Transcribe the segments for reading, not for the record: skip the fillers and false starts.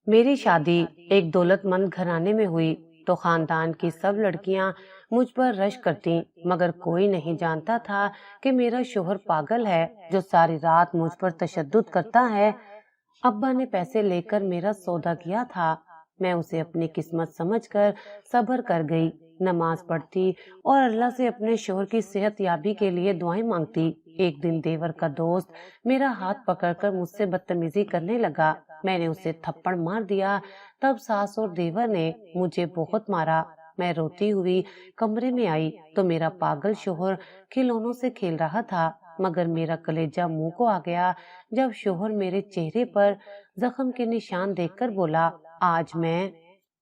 मेरी शादी एक दौलतमंद घराने में हुई तो खानदान की सब लड़कियां मुझ पर रश करती, मगर कोई नहीं जानता था कि मेरा शोहर पागल है जो सारी रात मुझ पर तशद्दुद करता है। अब्बा ने पैसे लेकर मेरा सौदा किया था। मैं उसे अपनी किस्मत समझकर सब्र कर गई, नमाज पढ़ती और अल्लाह से अपने शोहर की सेहत याबी के लिए दुआएं मांगती। एक दिन देवर का दोस्त मेरा हाथ पकड़कर मुझसे बदतमीजी करने लगा। मैंने उसे थप्पड़ मार दिया। तब सास और देवर ने मुझे बहुत मारा। मैं रोती हुई कमरे में आई तो मेरा पागल शोहर खिलौनों से खेल रहा था, मगर मेरा कलेजा मुंह को आ गया जब शोहर मेरे चेहरे पर जख्म के निशान देखकर बोला, आज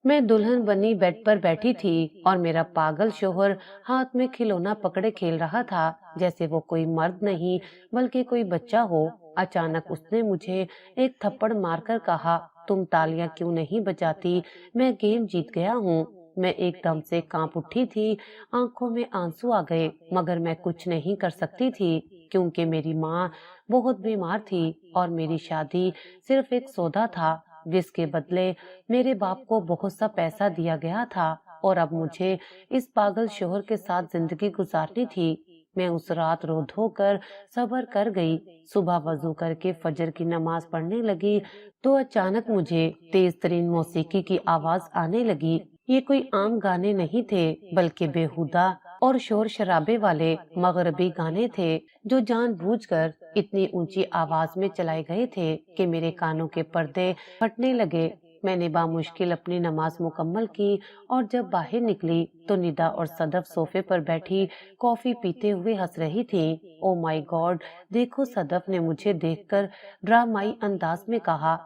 मैं दुल्हन बनी बेड पर बैठी थी और मेरा पागल शोहर हाथ में खिलौना पकड़े खेल रहा था, जैसे वो कोई मर्द नहीं बल्कि कोई बच्चा हो। अचानक उसने मुझे एक थप्पड़ मारकर कहा, तुम तालियां क्यों नहीं बजाती? मैं गेम जीत गया हूँ। मैं एकदम से कांप उठी थी, आंखों में आंसू आ गए, मगर मैं कुछ नहीं कर सकती थी क्योंकि मेरी माँ बहुत बीमार थी और मेरी शादी सिर्फ एक सौदा था जिसके बदले मेरे बाप को बहुत सा पैसा दिया गया था, और अब मुझे इस पागल शोहर के साथ जिंदगी गुजारनी थी। मैं उस रात रो धो कर सब्र कर गई। सुबह वजू करके फजर की नमाज पढ़ने लगी तो अचानक मुझे तेज तरीन मौसीकी की आवाज आने लगी। ये कोई आम गाने नहीं थे, बल्कि बेहुदा और शोर शराबे वाले मगरबी गाने थे जो जानबूझकर इतनी ऊंची आवाज में चलाए गए थे कि मेरे कानों के पर्दे फटने लगे। मैंने बामुश्किल अपनी नमाज मुकम्मल की और जब बाहर निकली तो निदा और सदफ सोफे पर बैठी कॉफी पीते हुए हंस रही थी। Oh my God! देखो, सदफ ने मुझे देखकर ड्रामाई अंदाज में कहा।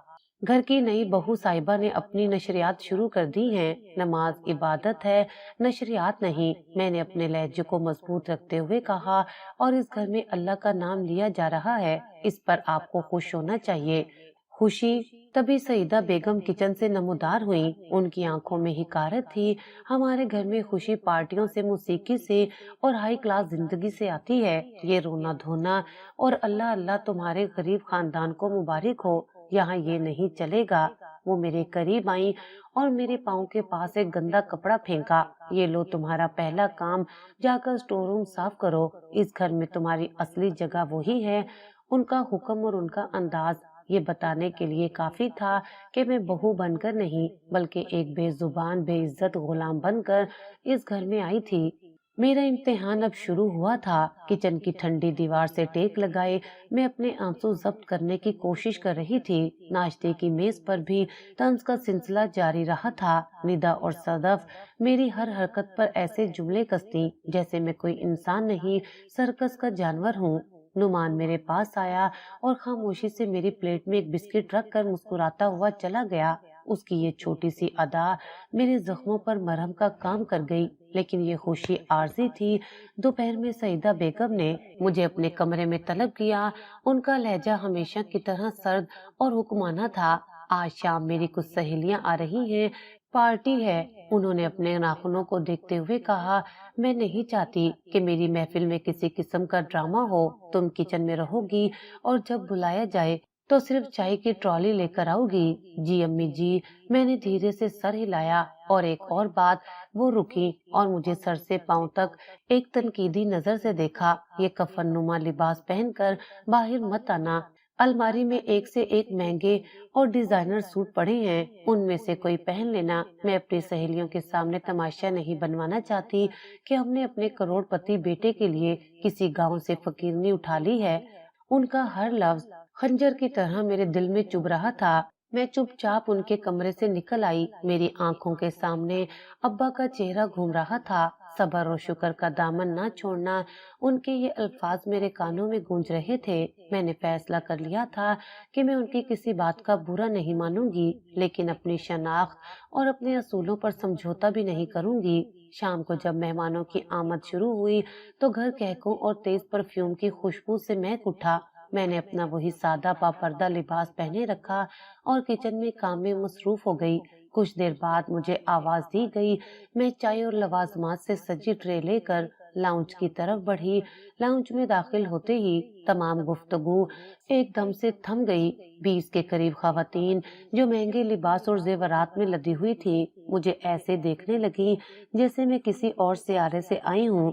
घर की नई बहू साहिबा ने अपनी नशरियात शुरू कर दी हैं। नमाज इबादत है, नशरियात नहीं। मैंने अपने लहजे को मजबूत रखते हुए कहा, और इस घर में अल्लाह का नाम लिया जा रहा है, इस पर आपको खुश होना चाहिए। खुशी? तभी सईदा बेगम किचन से नमूदार हुई। उनकी आंखों में हिकारत थी। हमारे घर में खुशी पार्टियों से, मौसीकी से और हाई क्लास जिंदगी से आती है। ये रोना धोना और अल्लाह अल्लाह तुम्हारे गरीब खानदान को मुबारक हो, यहाँ ये नहीं चलेगा। वो मेरे करीब आई और मेरे पाँव के पास एक गंदा कपड़ा फेंका। ये लो तुम्हारा पहला काम, जाकर स्टोर रूम साफ करो। इस घर में तुम्हारी असली जगह वही है। उनका हुक्म और उनका अंदाज ये बताने के लिए काफी था कि मैं बहू बनकर नहीं बल्कि एक बेजुबान बेइज्जत गुलाम बनकर इस घर में आई थी। मेरा इम्तिहान अब शुरू हुआ था। किचन की ठंडी दीवार से टेक लगाए मैं अपने आंसू जब्त करने की कोशिश कर रही थी। नाश्ते की मेज पर भी तंज का सिलसिला जारी रहा था। निदा और सदफ मेरी हर हरकत पर ऐसे जुमले कसती जैसे मैं कोई इंसान नहीं, सर्कस का जानवर हूँ। नुमान मेरे पास आया और खामोशी से मेरी प्लेट में एक बिस्किट रख कर मुस्कुराता हुआ चला गया। उसकी ये छोटी सी अदा मेरे जख्मों पर मरहम का काम कर गई, लेकिन ये खुशी आरजी थी। दोपहर में सईदा बेगम ने मुझे अपने कमरे में तलब किया। उनका लहजा हमेशा की तरह सर्द और हुक्माना था। आज शाम मेरी कुछ सहेलियां आ रही हैं, पार्टी है। उन्होंने अपने नाखूनों को देखते हुए कहा, मैं नहीं चाहती कि मेरी महफिल में किसी किस्म का ड्रामा हो। तुम किचन में रहोगी और जब बुलाया जाए तो सिर्फ चाय की ट्रॉली लेकर आओगी। जी अम्मी जी। मैंने धीरे से सर हिलाया। और एक और बात, वो रुकी और मुझे सर से पांव तक एक तनकीदी नजर से देखा। ये कफननुमा लिबास पहनकर बाहर मत आना। अलमारी में एक से एक महंगे और डिजाइनर सूट पड़े हैं, उनमें से कोई पहन लेना। मैं अपनी सहेलियों के सामने तमाशा नहीं बनवाना चाहती कि हमने अपने करोड़पति बेटे के लिए किसी गांव से फकीरनी उठा ली है। उनका हर लफ्ज खंजर की तरह मेरे दिल में चुभ रहा था। मैं चुपचाप उनके कमरे से निकल आई। मेरी आंखों के सामने अब्बा का चेहरा घूम रहा था। सब्र और शुक्र का दामन ना छोड़ना, उनके ये अल्फाज मेरे कानों में गूंज रहे थे। मैंने फैसला कर लिया था कि मैं उनकी किसी बात का बुरा नहीं मानूंगी, लेकिन अपनी शनाख्त और अपने असूलों पर समझौता भी नहीं करूंगी। शाम को जब मेहमानों की आमद शुरू हुई तो घर कहकों और तेज परफ्यूम की खुशबू से महक उठा। मैंने अपना वही सादा पापर्दा लिबास पहने रखा और किचन में काम में मसरूफ हो गई। कुछ देर बाद मुझे आवाज दी गई। मैं चाय और लवाजमात से सजी ट्रे लेकर लाउंज की तरफ बढ़ी। लाउंज में दाखिल होते ही तमाम गुफ्तगू एकदम से थम गई। 20 के करीब खवातीन जो महंगे लिबास और जेवरात में लदी हुई थी, मुझे ऐसे देखने लगी जैसे मैं किसी और सियारे से आई हूँ।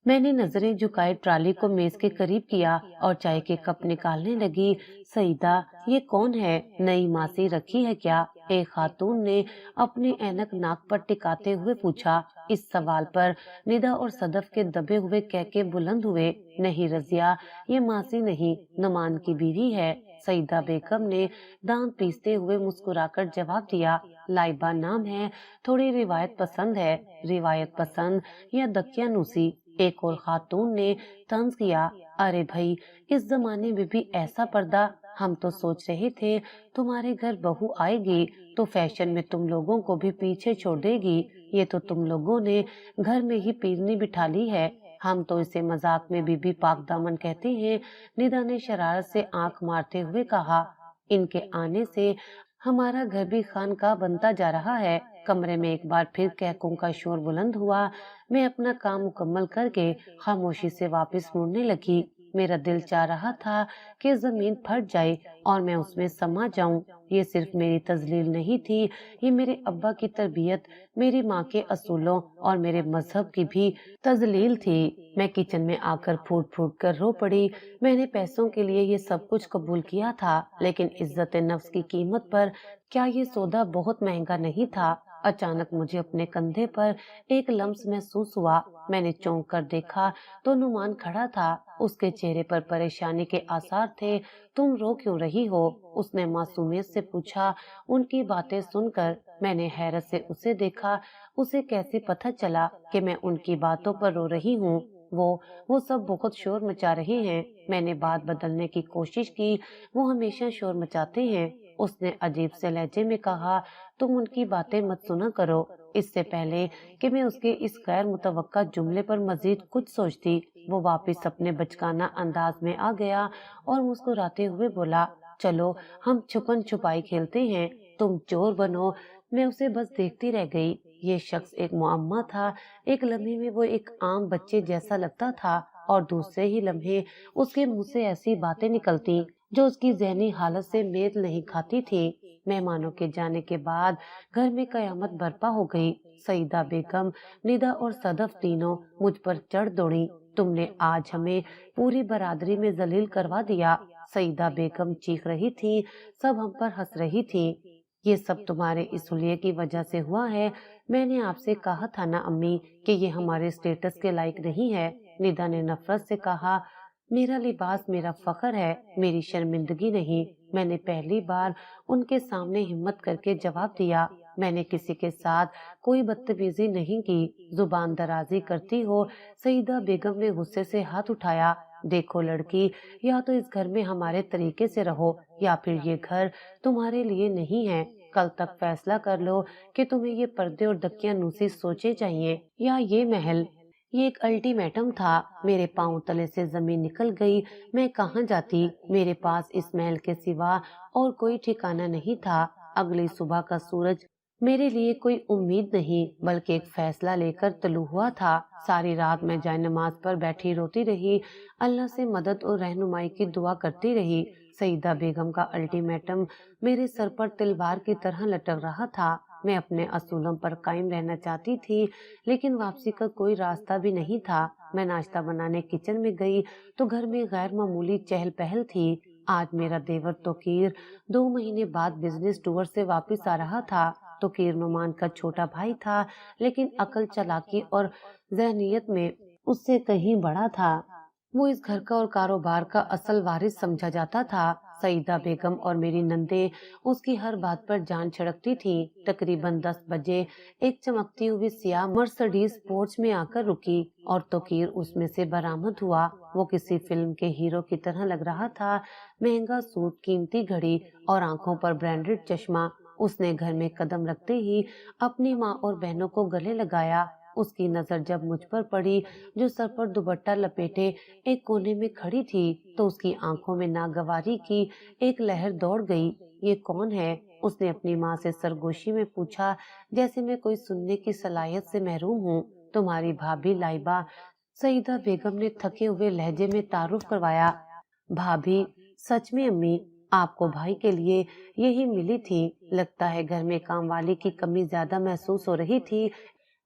मैंने नजरें झुकाए ट्रॉली को मेज के करीब किया और चाय के कप निकालने लगी। सईदा, ये कौन है? नई मासी रखी है क्या? एक खातून ने अपनी ऐनक नाक पर टिकाते हुए पूछा। इस सवाल पर निदा और सदफ के दबे हुए कहके बुलंद हुए। नहीं रजिया, ये मासी नहीं, नुमान की बीवी है। सईदा बेगम ने दांत पीसते हुए मुस्कुराकर जवाब दिया। लाइबा नाम है, थोड़ी रिवायत पसंद है। रिवायत पसंद या दकियानूसी? एक और खातून ने तंज किया। अरे भाई, इस जमाने में भी ऐसा पर्दा? हम तो सोच रहे थे तुम्हारे घर बहू आएगी तो फैशन में तुम लोगों को भी पीछे छोड़ देगी। ये तो तुम लोगों ने घर में ही पीरनी बिठा ली है। हम तो इसे मजाक में बीबी पाक दामन कहते हैं। निदा ने शरारत से आंख मारते हुए कहा। इनके आने से हमारा घर भी खानका बनता जा रहा है। कमरे में एक बार फिर कहकों का शोर बुलंद हुआ। मैं अपना काम मुकम्मल करके खामोशी से वापस मुड़ने लगी। मेरा दिल चाह रहा था कि जमीन फट जाए और मैं उसमें समा जाऊं। ये सिर्फ मेरी तजलील नहीं थी, ये मेरे अब्बा की तरबियत, मेरी माँ के असूलों और मेरे मजहब की भी तजलील थी। मैं किचन में आकर फूट फूट कर रो पड़ी। मैंने पैसों के लिए ये सब कुछ कबूल किया था, लेकिन इज्जत नफ्स की कीमत पर क्या ये सौदा बहुत महंगा नहीं था? अचानक मुझे अपने कंधे पर एक लम्स महसूस हुआ। मैंने चौंक कर देखा तो नुमान खड़ा था। उसके चेहरे पर परेशानी के आसार थे। तुम रो क्यों रही हो? उसने मासूमियत से पूछा। उनकी बातें सुनकर मैंने हैरत से उसे देखा। उसे कैसे पता चला कि मैं उनकी बातों पर रो रही हूँ? वो सब बहुत शोर मचा रहे हैं। मैंने बात बदलने की कोशिश की। वो हमेशा शोर मचाते हैं। उसने अजीब से लहजे में कहा। तुम उनकी बातें मत सुना करो। इससे पहले कि मैं उसके इस गैर मुतवक्का जुमले पर मजीद कुछ सोचती, वो वापस अपने बचकाना अंदाज में आ गया और मुस्कुराते हुए बोला, चलो हम छुपन छुपाई खेलते हैं, तुम चोर बनो। मैं उसे बस देखती रह गई। ये शख्स एक मुअम्मा था। एक लम्हे में वो एक आम बच्चे जैसा लगता था और दूसरे ही लम्हे उसके मुंह से ऐसी बातें निकलती जो उसकी जहनी हालत से मेल नहीं खाती थी। मेहमानों के जाने के बाद घर में कयामत बर्पा हो गई। सईदा बेगम, निदा और सदफ तीनों मुझ पर चढ़ दौड़ी। तुमने आज हमें पूरी बरादरी में जलील करवा दिया। सईदा बेगम चीख रही थी। सब हम पर हंस रही थी। ये सब तुम्हारे इस हुलिये की वजह से हुआ है। मैंने आपसे कहा था ना अम्मी कि ये हमारे स्टेटस के लायक नहीं है। निदा ने नफरत से कहा। मेरा लिबास मेरा फख्र है, मेरी शर्मिंदगी नहीं। मैंने पहली बार उनके सामने हिम्मत करके जवाब दिया। मैंने किसी के साथ कोई बदतमीजी नहीं की। जुबान दराजी करती हो? सईदा बेगम ने गुस्से से हाथ उठाया। देखो लड़की, या तो इस घर में हमारे तरीके से रहो या फिर ये घर तुम्हारे लिए नहीं है। कल तक फैसला कर लो कि तुम्हें ये पर्दे और दकियानूसी सोचे चाहिए या ये महल। ये एक अल्टीमेटम था। मेरे पांव तले से जमीन निकल गई। मैं कहाँ जाती? मेरे पास इस महल के सिवा और कोई ठिकाना नहीं था। अगली सुबह का सूरज मेरे लिए कोई उम्मीद नहीं बल्कि एक फैसला लेकर तलू हुआ था। सारी रात मैं जाए नमाज पर बैठी रोती रही, अल्लाह से मदद और रहनुमाई की दुआ करती रही। सईदा बेगम का अल्टीमेटम मेरे सर पर तलवार की तरह लटक रहा था। मैं अपने असूलों पर कायम रहना चाहती थी, लेकिन वापसी का कोई रास्ता भी नहीं था। मैं नाश्ता बनाने किचन में गई तो घर में गैर मामूली चहल पहल थी। आज मेरा देवर तोकीर 2 महीने बाद बिजनेस टूर से वापस आ रहा था। तोकीर नुमान का छोटा भाई था, लेकिन अकल, चालाकी और जहनीयत में उससे कहीं बड़ा था। वो इस घर का और कारोबार का असल वारिस समझा जाता था। सईदा बेगम और मेरी नंदे उसकी हर बात पर जान छिड़कती थी। तकरीबन 10 बजे एक चमकती हुई सियाह मर्सिडीज पोर्च में आकर रुकी और तोकीर उसमें से बरामद हुआ। वो किसी फिल्म के हीरो की तरह लग रहा था। महंगा सूट, कीमती घड़ी और आंखों पर ब्रांडेड चश्मा। उसने घर में कदम रखते ही अपनी माँ और बहनों को गले लगाया। उसकी नजर जब मुझ पर पड़ी, जो सर पर दुपट्टा लपेटे एक कोने में खड़ी थी, तो उसकी आंखों में नागवारी की एक लहर दौड़ गई। ये कौन है? उसने अपनी माँ से सरगोशी में पूछा, जैसे मैं कोई सुनने की सलाहियत से महरूम हूँ। तुम्हारी भाभी लाइबा। सईदा बेगम ने थके हुए लहजे में तारुफ करवाया। भाभी, सच में अम्मी, आपको भाई के लिए यही मिली थी। लगता है घर में काम वाली की कमी ज्यादा महसूस हो रही थी।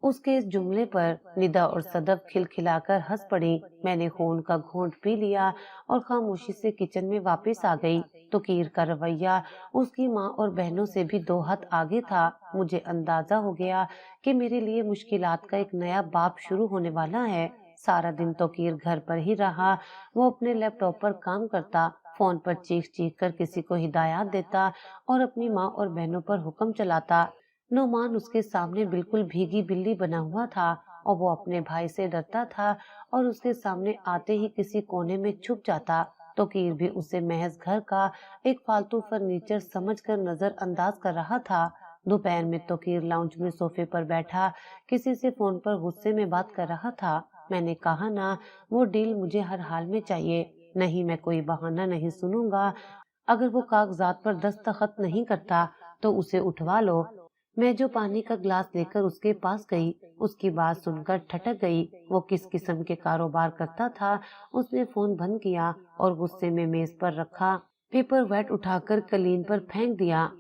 उसके इस जुमले पर निदा और सदफ खिलखिलाकर हंस पड़ी। मैंने खून का घूंट पी लिया और खामोशी से किचन में वापस आ गई। तो कीर का रवैया उसकी माँ और बहनों से भी दो हाथ आगे था। मुझे अंदाजा हो गया कि मेरे लिए मुश्किलात का एक नया बाब शुरू होने वाला है। सारा दिन तो कीर घर पर ही रहा। वो अपने लैपटॉप पर काम करता, फोन पर चीख चीख कर किसी को हिदायत देता और अपनी माँ और बहनों पर हुक्म चलाता। नोमान उसके सामने बिल्कुल भीगी बिल्ली बना हुआ था और वो अपने भाई से डरता था और उसके सामने आते ही किसी कोने में छुप जाता। तो कीर भी उसे महज घर का एक फालतू फर्नीचर समझकर नजरअंदाज कर रहा था। दोपहर में तो कीर लाउंज में सोफे पर बैठा किसी से फोन पर गुस्से में बात कर रहा था। मैंने कहा ना, वो डील मुझे हर हाल में चाहिए, नहीं मैं कोई बहाना नहीं सुनूंगा। अगर वो कागजात पर दस्तखत नहीं करता तो उसे उठवा लो। मैं जो पानी का ग्लास लेकर उसके पास गई, उसकी बात सुनकर ठटक गई। वो किस किस्म के कारोबार करता था। उसने फोन बंद किया और गुस्से में मेज पर रखा पेपर वेट उठाकर कलीन पर फेंक दिया।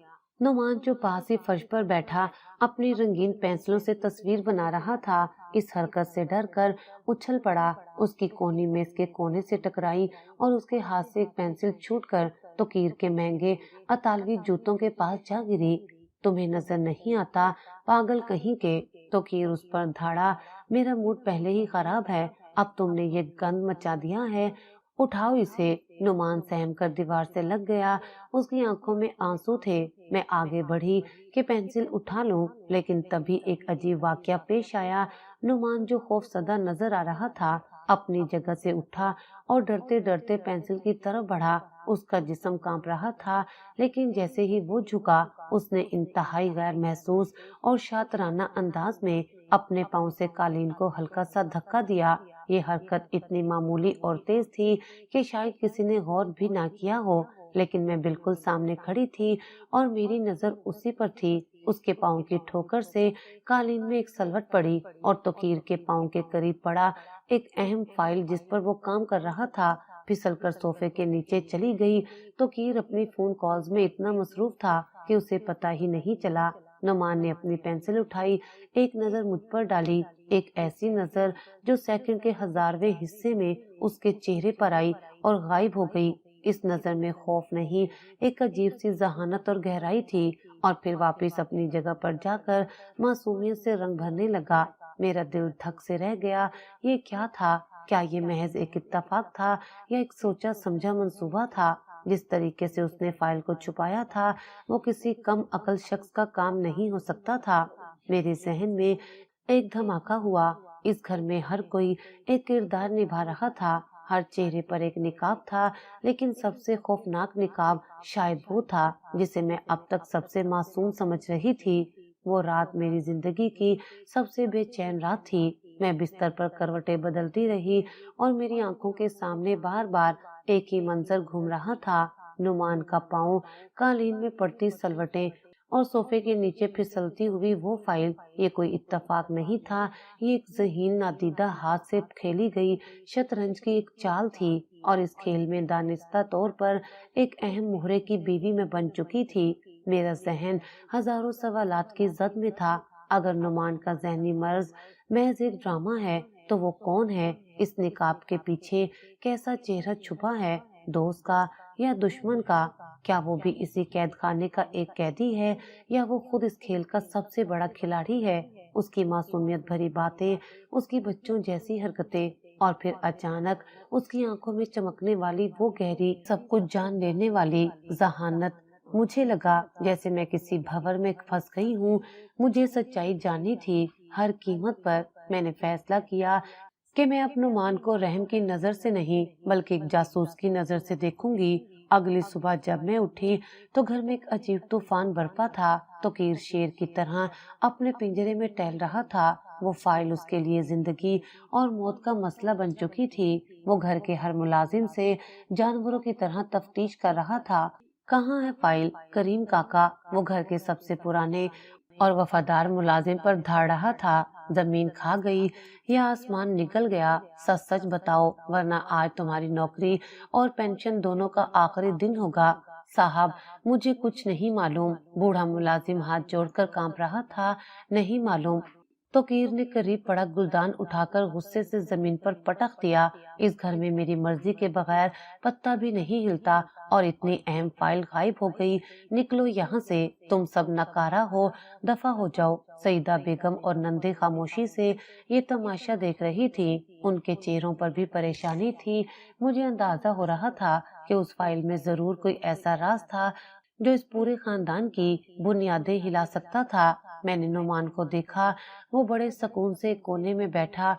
नुमान जो पास ही फर्श पर बैठा अपनी रंगीन पेंसिलों से तस्वीर बना रहा था, इस हरकत से डरकर उछल पड़ा। उसकी कोनी मेज के कोने से टकराई और उसके हाथ से एक पेंसिल छूटकर तो कीर के महंगे अतालवी जूतों के पास जा गिरी। तुम्हें नजर नहीं आता, पागल कहीं के। तो कीर उस पर धाड़ा, मेरा मूड पहले ही खराब है, अब तुमने ये गंद मचा दिया है, उठाओ इसे। नुमान सहम कर दीवार से लग गया। उसकी आंखों में आंसू थे। मैं आगे बढ़ी कि पेंसिल उठा लूं, लेकिन तभी एक अजीब वाकया पेश आया। नुमान जो खौफसदा नजर आ रहा था, अपनी जगह से उठा और डरते डरते पेंसिल की तरफ बढ़ा। उसका जिस्म कांप रहा था, लेकिन जैसे ही वो झुका, उसने इंतहाई गैर महसूस और शातराना अंदाज में अपने पांव से कालीन को हल्का सा धक्का दिया। ये हरकत इतनी मामूली और तेज थी कि शायद किसी ने गौर भी ना किया हो, लेकिन मैं बिल्कुल सामने खड़ी थी और मेरी नजर उसी पर थी। उसके पांव की ठोकर से कालीन में एक सलवट पड़ी और तोकीर के पांव के करीब पड़ा एक अहम फाइल जिस पर वो काम कर रहा था फिसलकर सोफे के नीचे चली गई। तोकीर अपनी फोन कॉल्स में इतना मसरूफ था कि उसे पता ही नहीं चला। नुमान ने अपनी पेंसिल उठाई, एक नजर मुझ पर डाली, एक ऐसी नजर जो सेकंड के हजारवें हिस्से में उसके चेहरे पर आई और गायब हो गई। इस नजर में खौफ नहीं, एक अजीब सी जहानत और गहराई थी। और फिर वापस अपनी जगह पर जाकर मासूमियत से रंग भरने लगा। मेरा दिल धक से रह गया। ये क्या था? क्या ये महज एक इत्तेफाक था या एक सोचा समझा मंसूबा था? जिस तरीके से उसने फाइल को छुपाया था, वो किसी कम अकल शख्स का काम नहीं हो सकता था। मेरे जहन में एक धमाका हुआ। इस घर में हर कोई एक किरदार निभा रहा था, हर चेहरे पर एक निकाब था, लेकिन सबसे खौफनाक निकाब शायद वो था जिसे मैं अब तक सबसे मासूम समझ रही थी। वो रात मेरी जिंदगी की सबसे बेचैन रात थी। मैं बिस्तर पर करवटें बदलती रही और मेरी आंखों के सामने बार बार एक ही मंजर घूम रहा था। नुमान का पाँव, कालीन में पड़ती सलवटें और सोफे के नीचे फिसलती हुई वो फाइल। ये कोई इत्तेफाक नहीं था, ये एक ज़हीन नादीदा हाथ से खेली गई शतरंज की एक चाल थी और इस खेल में दानिस्ता तौर पर एक अहम मोहरे की बीवी में बन चुकी थी। मेरा जहन हजारों सवालात की जद में था। अगर नुमान का जहनी मर्ज महज एक ड्रामा है, तो वो कौन है? इस निकाब के पीछे कैसा चेहरा छुपा है? दोस्त का या दुश्मन का? क्या वो भी इसी कैद खाने का एक कैदी है या वो खुद इस खेल का सबसे बड़ा खिलाड़ी है? उसकी मासूमियत भरी बातें, उसकी बच्चों जैसी हरकतें और फिर अचानक उसकी आंखों में चमकने वाली वो गहरी, सब कुछ जान लेने वाली जहानत। मुझे लगा जैसे मैं किसी भंवर में फंस गई हूँ। मुझे सच्चाई जाननी थी हर कीमत पर। मैंने फैसला किया कि मैं अपने नुमान को रहम की नजर से नहीं, बल्कि एक जासूस की नजर से देखूंगी। अगली सुबह जब मैं उठी तो घर में एक अजीब तूफान बरपा था। तो कीर शेर की तरह अपने पिंजरे में टहल रहा था। वो फाइल उसके लिए जिंदगी और मौत का मसला बन चुकी थी। वो घर के हर मुलाजिम से जानवरों की तरह तफ्तीश कर रहा था। कहाँ है फाइल? करीम काका, वो घर के सबसे पुराने اور وفادار ملازم پر دھاڑ رہا تھا۔ زمین کھا گئی یا آسمان نکل گیا، سچ سچ بتاؤ، ورنہ آج تمہاری نوکری اور پینشن دونوں کا آخری دن ہوگا۔ صاحب، مجھے کچھ نہیں معلوم۔ بوڑھا ملازم ہاتھ جوڑ کر کانپ رہا تھا۔ نہیں معلوم؟ تو کیر نے قریب پڑا گلدان اٹھا کر غصے سے زمین پر پٹخ دیا۔ اس گھر میں میری مرضی کے بغیر پتا بھی نہیں ہلتا اور اتنی اہم فائل غائب ہو گئی۔ نکلو یہاں سے، تم سب ناکارہ ہو، دفع ہو جاؤ۔ سعیدہ بیگم اور نندے خاموشی سے یہ تماشا دیکھ رہی تھی۔ ان کے چہروں پر بھی پریشانی تھی۔ مجھے اندازہ ہو رہا تھا کہ اس فائل میں ضرور کوئی ایسا راز تھا جو اس پورے خاندان کی بنیادیں ہلا سکتا تھا۔ میں نے نعمان کو دیکھا، وہ بڑے سکون سے کونے میں بیٹھا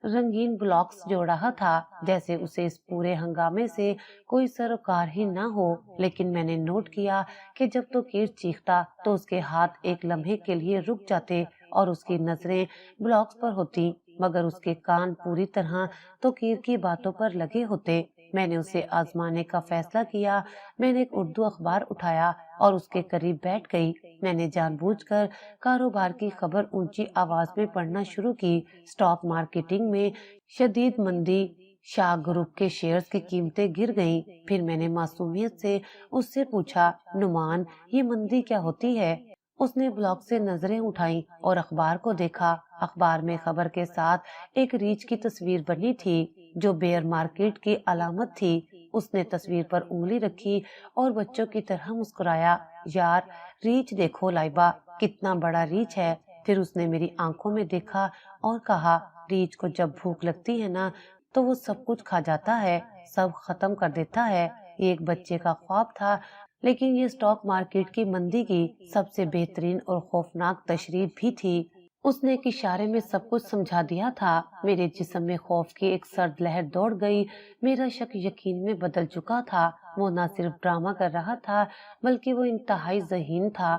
رنگین بلاکس جوڑ رہا تھا، جیسے اسے اس پورے ہنگامے سے کوئی سروکار ہی نہ ہو۔ لیکن میں نے نوٹ کیا کہ جب تو کیر چیختا تو اس کے ہاتھ ایک لمحے کے لیے رک جاتے اور اس کی نظریں بلاکس پر ہوتی، مگر اس کے کان پوری طرح تو کیر کی باتوں پر لگے ہوتے۔ میں نے اسے آزمانے کا فیصلہ کیا۔ میں نے ایک اردو اخبار اٹھایا اور اس کے قریب بیٹھ گئی۔ میں نے جان بوجھ کر کاروبار کی خبر اونچی آواز میں پڑھنا شروع کی۔ اسٹاک مارکیٹنگ میں شدید مندی، شاہ گروپ کے شیئرز کی قیمتیں گر گئیں۔ پھر میں نے معصومیت سے اس سے پوچھا، نعمان، یہ مندی کیا ہوتی ہے؟ اس نے بلاک سے نظریں اٹھائیں اور اخبار کو دیکھا۔ اخبار میں خبر کے ساتھ ایک ریچھ کی تصویر بنی تھی جو بیئر مارکیٹ کی علامت تھی۔ اس نے تصویر پر انگلی رکھی اور بچوں کی طرح مسکرایا، یار ریچھ دیکھو لائبہ، کتنا بڑا ریچھ ہے۔ پھر اس نے میری آنکھوں میں دیکھا اور کہا، ریچھ کو جب بھوک لگتی ہے نا تو وہ سب کچھ کھا جاتا ہے، سب ختم کر دیتا ہے۔ یہ ایک بچے کا خواب تھا، لیکن یہ اسٹاک مارکیٹ کی مندی کی سب سے بہترین اور خوفناک تشریح بھی تھی۔ اس نے ایک اشارے میں سب کچھ سمجھا دیا تھا۔ میرے جسم میں خوف کی ایک سرد لہر دوڑ گئی۔ میرا شک یقین میں بدل چکا تھا۔ وہ نہ صرف ڈرامہ کر رہا تھا بلکہ وہ انتہائی ذہین تھا۔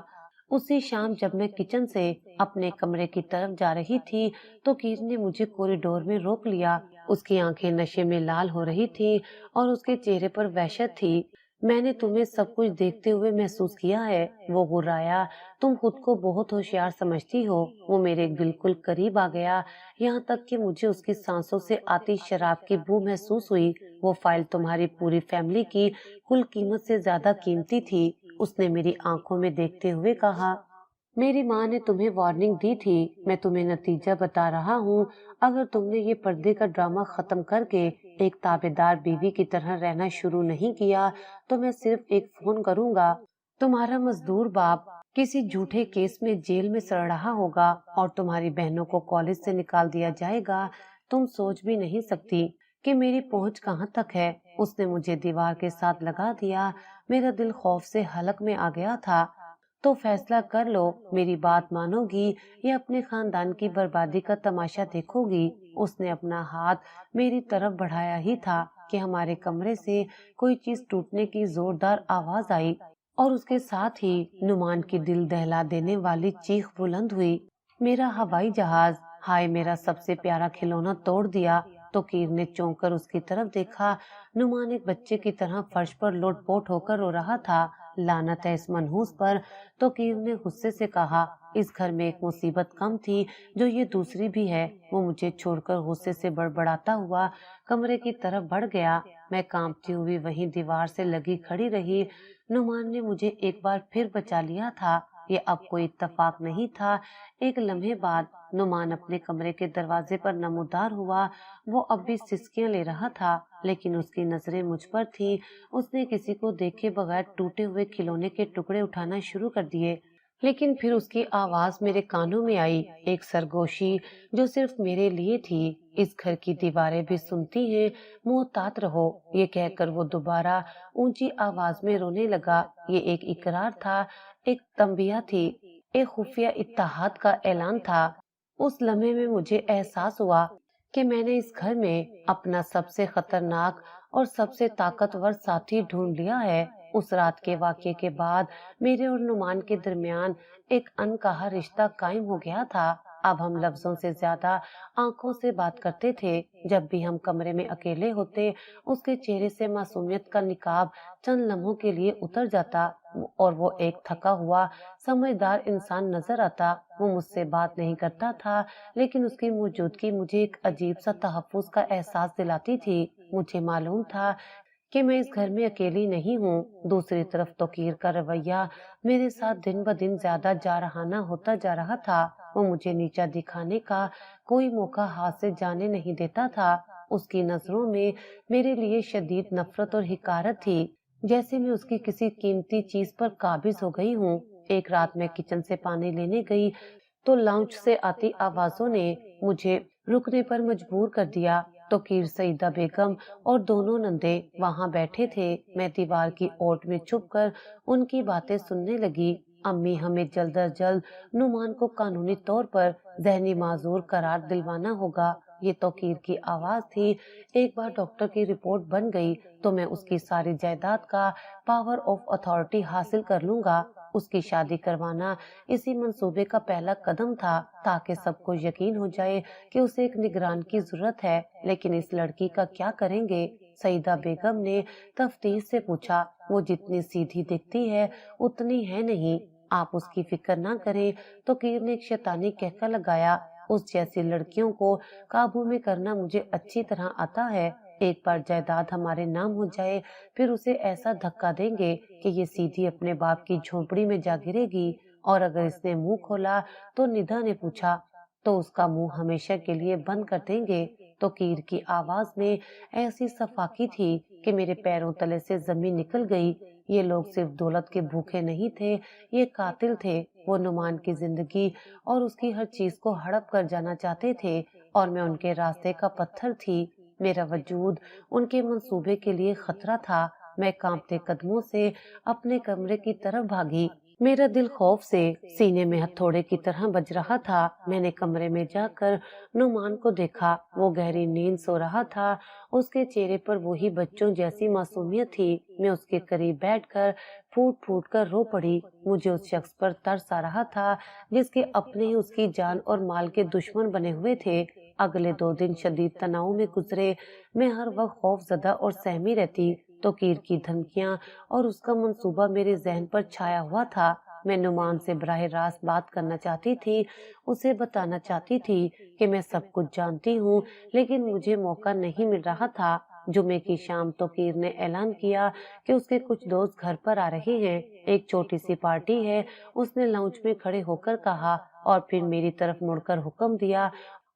اسی شام جب میں کچن سے اپنے کمرے کی طرف جا رہی تھی تو کیر نے مجھے کوریڈور میں روک لیا۔ اس کی آنکھیں نشے میں لال ہو رہی تھی اور اس کے چہرے پر وحشت تھی۔ میں نے تمہیں سب کچھ دیکھتے ہوئے محسوس کیا ہے، وہ غرایا۔ تم خود کو بہت ہوشیار سمجھتی ہو۔ وہ میرے بالکل قریب آ گیا، یہاں تک کہ مجھے اس کی سانسوں سے آتی شراب کی بو محسوس ہوئی۔ وہ فائل تمہاری پوری فیملی کی کل قیمت سے زیادہ قیمتی تھی، اس نے میری آنکھوں میں دیکھتے ہوئے کہا۔ میری ماں نے تمہیں وارننگ دی تھی، میں تمہیں نتیجہ بتا رہا ہوں۔ اگر تم نے یہ پردے کا ڈرامہ ختم کر کے ایک تابعدار بیوی کی طرح رہنا شروع نہیں کیا تو میں صرف ایک فون کروں گا، تمہارا مزدور باپ کسی جھوٹے کیس میں جیل میں سڑ رہا ہوگا اور تمہاری بہنوں کو کالج سے نکال دیا جائے گا۔ تم سوچ بھی نہیں سکتی کہ میری پہنچ کہاں تک ہے۔ اس نے مجھے دیوار کے ساتھ لگا دیا۔ میرا دل خوف سے حلق میں آ گیا تھا۔ تو فیصلہ کر لو، میری بات مانو گی یا اپنے خاندان کی بربادی کا تماشا دیکھو گی؟ اس نے اپنا ہاتھ میری طرف بڑھایا ہی تھا کہ ہمارے کمرے سے کوئی چیز ٹوٹنے کی زوردار آواز آئی اور اس کے ساتھ ہی نعمان کی دل دہلا دینے والی چیخ بلند ہوئی، میرا ہوائی جہاز! ہائے، میرا سب سے پیارا کھلونا توڑ دیا! تو کیر نے چونک کر اس کی طرف دیکھا۔ نعمان ایک بچے کی طرح فرش پر لوٹ پوٹ ہو کر رو رہا تھا۔ لعنت ہے اس منحوس پر! تو کیر نے غصے سے کہا، اس گھر میں ایک مصیبت کم تھی جو یہ دوسری بھی ہے۔ وہ مجھے چھوڑ کر غصے سے بڑبڑاتا ہوا کمرے کی طرف بڑھ گیا۔ میں کانپتی ہوئی وہیں دیوار سے لگی کھڑی رہی۔ نعمان نے مجھے ایک بار پھر بچا لیا تھا۔ یہ اب کوئی اتفاق نہیں تھا۔ ایک لمحے بعد نعمان اپنے کمرے کے دروازے پر نمودار ہوا۔ وہ اب بھی سسکیاں لے رہا تھا، لیکن اس کی نظریں مجھ پر تھیں۔ اس نے کسی کو دیکھے بغیر ٹوٹے ہوئے کھلونے کے ٹکڑے اٹھانا شروع کر دیے، لیکن پھر اس کی آواز میرے کانوں میں آئی، ایک سرگوشی جو صرف میرے لیے تھی، اس گھر کی دیواریں بھی سنتی ہیں، محتاط رہو۔ یہ کہہ کر وہ دوبارہ اونچی آواز میں رونے لگا۔ یہ ایک اقرار تھا، ایک تنبیہ تھی، ایک خفیہ اتحاد کا اعلان تھا۔ اس لمحے میں مجھے احساس ہوا کہ میں نے اس گھر میں اپنا سب سے خطرناک اور سب سے طاقتور ساتھی ڈھونڈ لیا ہے۔ اس رات کے واقعے کے بعد میرے اور نعمان کے درمیان ایک انکہا رشتہ قائم ہو گیا تھا۔ अब हम लफ्जों से ज्यादा आंखों से बात करते थे। जब भी हम कमरे में अकेले होते, उसके चेहरे से मासूमियत का निकाब चंद लम्हों के लिए उतर जाता और वो एक थका हुआ समझदार इंसान नजर आता। वो मुझसे बात नहीं करता था, लेकिन उसकी मौजूदगी मुझे एक अजीब सा तहफ्फुज का एहसास दिलाती थी। मुझे मालूम था कि मैं इस घर में अकेली नहीं हूँ। दूसरी तरफ तौकीर का रवैया मेरे साथ दिन ब दिन ज्यादा जारहाना होता जा रहा था। वो मुझे नीचा दिखाने का कोई मौका हाथ से जाने नहीं देता था। उसकी नजरों में मेरे लिए शदीद नफरत और हिकारत थी, जैसे मैं उसकी किसी कीमती चीज पर काबिज हो गई हूँ। एक रात मैं किचन से पानी लेने गई तो लाउंज से आती आवाजों ने मुझे रुकने पर मजबूर कर दिया। तो कीर सईदा बेगम और दोनों नंदे वहां बैठे थे। मैं दीवार की ओट में छुपकर उनकी बातें सुनने लगी। अम्मी, हमें जल्द अज जल्द नुमान को कानूनी तौर पर जहनी माजूर करार दिलवाना होगा। ये तौकीर की आवाज थी। एक बार डॉक्टर की रिपोर्ट बन गई तो मैं उसकी सारी जायदाद का पावर ऑफ अथॉरिटी हासिल कर लूंगा। उसकी शादी करवाना इसी मंसूबे का पहला कदम था, ताकि सबको यकीन हो जाए कि उसे एक निगरान की जरूरत है। लेकिन इस लड़की का क्या करेंगे? सईदा बेगम ने तफ्तीश से पूछा। वो जितनी सीधी दिखती है उतनी है नहीं, आप उसकी फिक्र ना करें। तो कीर ने एक शैतानी कहका लगाया। उस जैसी लड़कियों को काबू में करना मुझे अच्छी तरह आता है। एक बार जायदाद हमारे नाम हो जाए, फिर उसे ऐसा धक्का देंगे कि ये सीधी अपने बाप की झोपड़ी में जा गिरेगी। और अगर इसने मुंह खोला, तो निधा ने पूछा, तो उसका मुंह हमेशा के लिए बंद कर देंगे। तो कीर की आवाज में ऐसी सफाकी थी कि मेरे पैरों तले से जमीन निकल गई। ये लोग सिर्फ दौलत के भूखे नहीं थे, ये कातिल थे। वो नुमान की जिंदगी और उसकी हर चीज को हड़प कर जाना चाहते थे, और मैं उनके रास्ते का पत्थर थी। मेरा वजूद उनके मंसूबे के लिए खतरा था। मैं कांपते कदमों से अपने कमरे की तरफ भागी। मेरा दिल खौफ से सीने में हथौड़े की तरह बज रहा था। मैंने कमरे में जाकर नुमान को देखा। वो गहरी नींद सो रहा था। उसके चेहरे पर वही बच्चों जैसी मासूमियत थी। मैं उसके करीब बैठकर फूट फूट कर रो पड़ी। मुझे उस शख्स पर तरस आ रहा था जिसके अपने ही उसकी जान और माल के दुश्मन बने हुए थे। अगले 2 दिन शदीद तनाव में गुजरे। मैं हर वक्त खौफजदा और सहमी रहती। तो कीर की धमकियां और उसका मंसूबा मेरे जहन पर छाया हुआ था। मैं नुमान से बराह रास्त बात करना चाहती थी, उसे बताना चाहती थी कि मैं सब कुछ जानती हूँ, लेकिन मुझे मौका नहीं मिल रहा था। जुमे की शाम तो कीर ने ऐलान किया कि उसके कुछ दोस्त घर पर आ रहे हैं। एक छोटी सी पार्टी है, उसने लाउंज में खड़े होकर कहा, और फिर मेरी तरफ मुड़कर हुक्म दिया,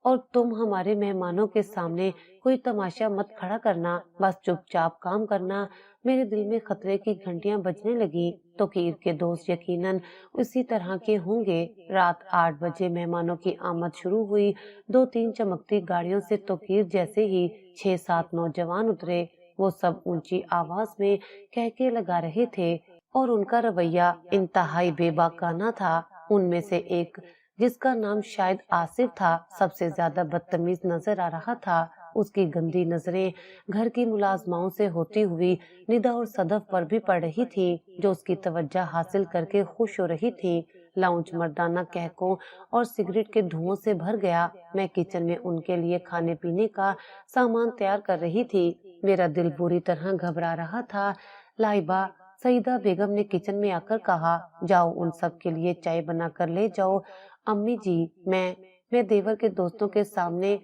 और तुम हमारे मेहमानों के सामने कोई तमाशा मत खड़ा करना, बस चुपचाप काम करना। मेरे दिल में खतरे की घंटियां बजने लगी। तो कीर के दोस्त यकीनन उसी तरह के होंगे। रात 8 बजे मेहमानों की आमद शुरू हुई। 2-3 चमकती गाड़ियों से तोकीर जैसे ही 6-7 नौजवान उतरे। वो सब ऊंची आवाज में कहके लगा रहे थे, और उनका रवैया इंतहाई बेबाकाना था। उनमें से एक, जिसका नाम शायद आसिफ था, सबसे ज्यादा बदतमीज नजर आ रहा था। उसकी गंदी नजरें घर की मुलाजमाओं से होती हुई निदा और सदफ पर भी पड़ रही थी, जो उसकी तवज्जो हासिल करके खुश हो रही थी। लाउंज मर्दाना कहकों और सिगरेट के धुओं से भर गया। मैं किचन में उनके लिए खाने पीने का सामान तैयार कर रही थी। मेरा दिल बुरी तरह घबरा रहा था। लाइबा, सईदा बेगम ने किचन में आकर कहा, जाओ उन सब के लिए चाय बना कर ले जाओ। अम्मी जी, मैं देवर के दोस्तों के सामने,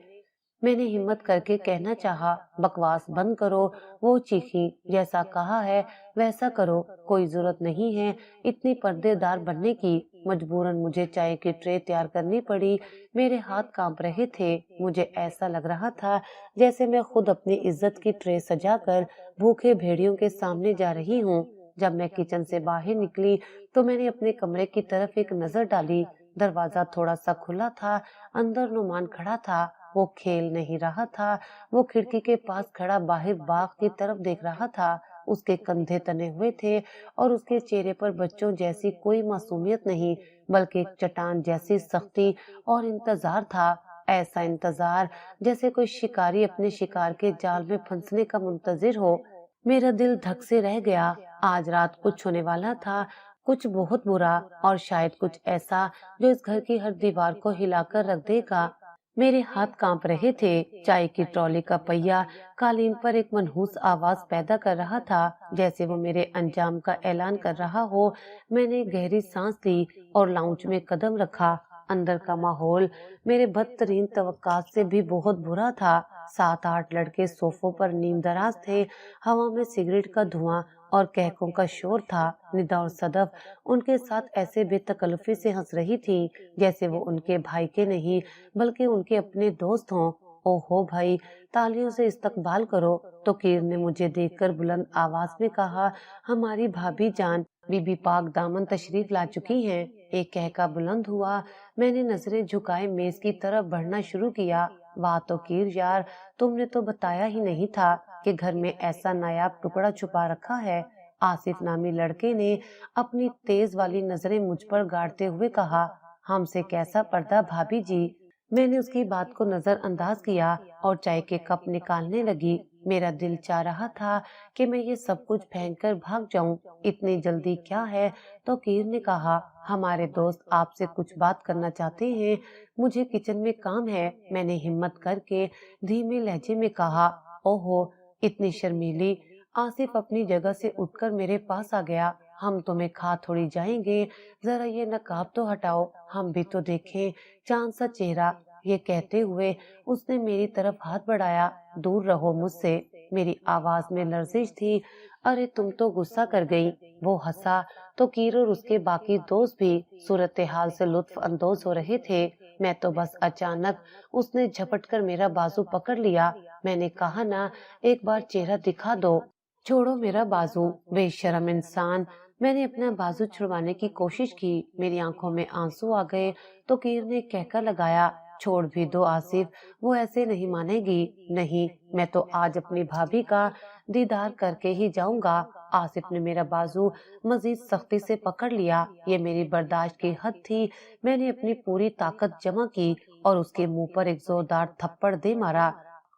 मैंने हिम्मत करके कहना चाहा, बकवास बंद करो। वो चीखी, जैसा कहा है वैसा करो, कोई जरूरत नहीं है इतनी पर्देदार बनने की। मजबूरन मुझे चाय की ट्रे तैयार करनी पड़ी। मेरे हाथ कांप रहे थे। मुझे ऐसा लग रहा था जैसे मैं खुद अपनी इज्जत की ट्रे सजाकर भूखे भेड़ियों के सामने जा रही हूँ। जब मैं किचन से बाहर निकली तो मैंने अपने कमरे की तरफ एक नजर डाली। दरवाजा थोड़ा सा खुला था। अंदर नुमान खड़ा था। वो खेल नहीं रहा था। वो खिड़की के पास खड़ा बाहर बाग की तरफ देख रहा था। उसके कंधे तने हुए थे, और उसके चेहरे पर बच्चों जैसी कोई मासूमियत नहीं, बल्कि एक चट्टान जैसी सख्ती और इंतजार था। ऐसा इंतजार जैसे कोई शिकारी अपने शिकार के जाल में फंसने का मुंतजिर हो। मेरा दिल धक से रह गया। आज रात कुछ होने वाला था। कुछ बहुत बुरा, और शायद कुछ ऐसा जो इस घर की हर दीवार को हिलाकर रख देगा। मेरे हाथ कांप रहे थे। चाय की ट्रॉली का पहिया कालीन पर एक मनहूस आवाज पैदा कर रहा था, जैसे वो मेरे अंजाम का ऐलान कर रहा हो। मैंने गहरी सांस ली और लाउंज में कदम रखा। अंदर का माहौल मेरे बदतरीन तवक्कात से भी बहुत बुरा था। 7-8 लड़के सोफों पर नीम दराज थे। हवा में सिगरेट का धुआं और कहकों का शोर था। निदा और सदफ उनके साथ ऐसे बेतकल्लुफी से हंस रही थी जैसे वो उनके भाई के नहीं बल्कि उनके अपने दोस्त हों। ओहो भाई, तालियों से इस्तकबाल करो। तो कीर ने मुझे देखकर बुलंद आवाज में कहा, हमारी भाभी जान बीबी पाक दामन तशरीफ ला चुकी हैं। एक कहका बुलंद हुआ। मैंने नजरें झुकाए मेज की तरफ बढ़ना शुरू किया। वाह तो कीर यार, तुमने तो बताया ही नहीं था कि घर में ऐसा नायाब टुकड़ा छुपा रखा है। आसिफ नामी लड़के ने अपनी तेज वाली नजरें मुझ पर गाड़ते हुए कहा, हमसे कैसा पर्दा भाभी जी। मैंने उसकी बात को नजरअंदाज किया और चाय के कप निकालने लगी। मेरा दिल चाह रहा था कि मैं ये सब कुछ फेंक कर भाग जाऊं। इतनी जल्दी क्या है? तो कीर ने कहा, हमारे दोस्त आपसे कुछ बात करना चाहते हैं। मुझे किचन में काम है। मैंने हिम्मत करके धीमे लहजे में कहा, ओहो, इतनी शर्मीली। आसिफ अपनी जगह से उठकर मेरे पास आ गया। हम तुम्हें खा थोड़ी जाएंगे, जरा ये नकाब तो हटाओ, हम भी तो देखें चांद सा चेहरा। ये कहते हुए उसने मेरी तरफ हाथ बढ़ाया। दूर रहो मुझसे। मेरी आवाज में लर्जिश थी। अरे तुम तो गुस्सा कर गई। वो हंसा तो कीर और उसके बाकी दोस्त भी सूरत हाल से लुत्फ अंदोज हो रहे थे। मैं तो बस अचानक उसने झपट कर मेरा बाजू पकड़ लिया। मैंने कहा ना, एक बार चेहरा दिखा दो। छोड़ो मेरा बाजू, बेशरम इंसान। मैंने अपना बाजू छुड़वाने की कोशिश की। मेरी आंखों में आंसू आ गए तो कीर ने कहका लगाया, छोड़ भी दो आसिफ, वो ऐसे नहीं मानेगी। नहीं, मैं तो आज अपनी भाभी का दीदार करके ही जाऊंगा। आसिफ ने मेरा बाजू मजीद सख्ती से पकड़ लिया। ये मेरी बर्दाश्त की हद थी। मैंने अपनी पूरी ताकत जमा की और उसके मुंह पर एक जोरदार थप्पड़ दे मारा।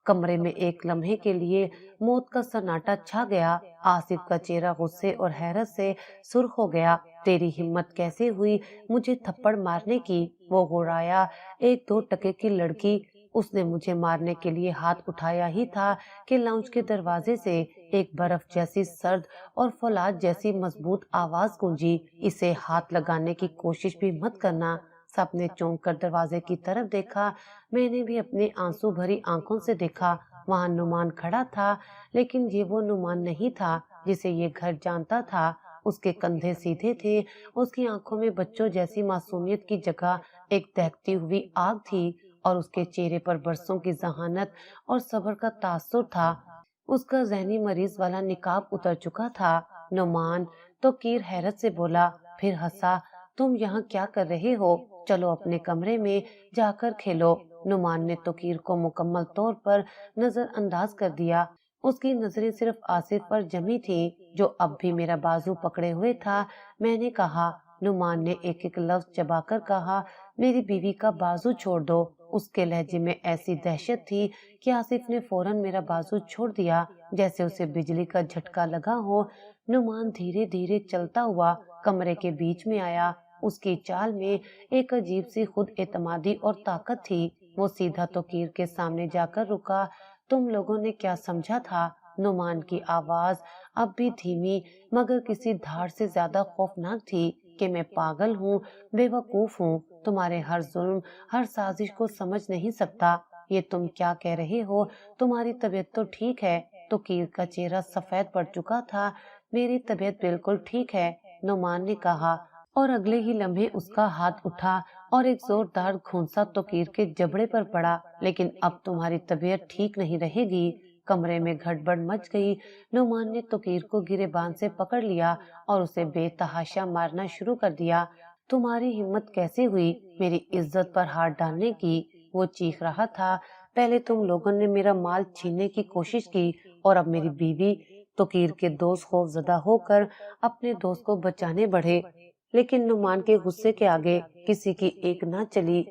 कमरे में एक लम्हे के लिए मौत का सन्नाटा छा गया। आसिफ का चेहरा गुस्से और हैरत से सुर्ख हो गया। तेरी हिम्मत कैसे हुई मुझे थप्पड़ मारने की? वो गुर्राया, एक 2 टके की लड़की। उसने मुझे मारने के लिए हाथ उठाया ही था कि लाउंज के दरवाजे से एक बर्फ जैसी सर्द और फौलाद जैसी मजबूत आवाज गूंजी, इसे हाथ लगाने की कोशिश भी मत करना। सबने चौंक कर दरवाजे की तरफ देखा। मैंने भी अपने आंसू भरी आंखों से देखा। वहाँ नुमान खड़ा था, लेकिन ये वो नुमान नहीं था जिसे ये घर जानता था। उसके कंधे सीधे थे। उसकी आंखों में बच्चों जैसी मासूमियत की जगह एक दहकती हुई आग थी और उसके चेहरे पर बरसों की जहानत और सब्र का तासुर था। उसका जहनी मरीज वाला निकाब उतर चुका था। नुमान, तो कीर हैरत से बोला, फिर हंसा, तुम यहाँ क्या कर रहे हो? चलो अपने कमरे में जाकर खेलो। नुमान ने तो कीर को मुकम्मल तौर पर नजरअंदाज कर दिया। उसकी नजरें सिर्फ आसिफ पर जमी थी, जो अब भी मेरा बाजू पकड़े हुए था। मैंने कहा, नुमान ने एक एक लफ्ज चबाकर कहा, मेरी बीवी का बाजू छोड़ दो। उसके लहजे में ऐसी दहशत थी कि आसिफ ने फौरन मेरा बाजू छोड़ दिया, जैसे उसे बिजली का झटका लगा हो। नुमान धीरे धीरे चलता हुआ कमरे के बीच में आया। उसकी चाल में एक अजीब सी खुद एतमादी और ताकत थी। वो सीधा तो कीर के सामने जाकर रुका। तुम लोगों ने क्या समझा था? नुमान की आवाज अब भी धीमी मगर किसी धार से ज्यादा खौफनाक थी कि मैं पागल हूँ, बेवकूफ हूँ, तुम्हारे हर जुल्म हर साजिश को समझ नहीं सकता। ये तुम क्या कह रहे हो? तुम्हारी तबीयत तो ठीक है? तो कीर का चेहरा सफेद पड़ चुका था। मेरी तबीयत बिल्कुल ठीक है, नुमान ने कहा, और अगले ही लम्हे उसका हाथ उठा और एक जोरदार घूंसा तो कीर के जबड़े पर पड़ा। लेकिन अब तुम्हारी तबीयत ठीक नहीं रहेगी। कमरे में गड़बड़ मच गई। नुमान ने तो कीर को गिरेबान से पकड़ लिया और उसे बेतहाशा मारना शुरू कर दिया। तुम्हारी हिम्मत कैसे हुई मेरी इज्जत पर हाथ डालने की? वो चीख रहा था। पहले तुम लोगों ने मेरा माल छीनने की कोशिश की और अब मेरी बीवी। तो कीर के दोस्त खौफजदा होकर अपने दोस्त को बचाने बढ़े, लेकिन नुमान के गुस्से के आगे किसी की एक ना चली।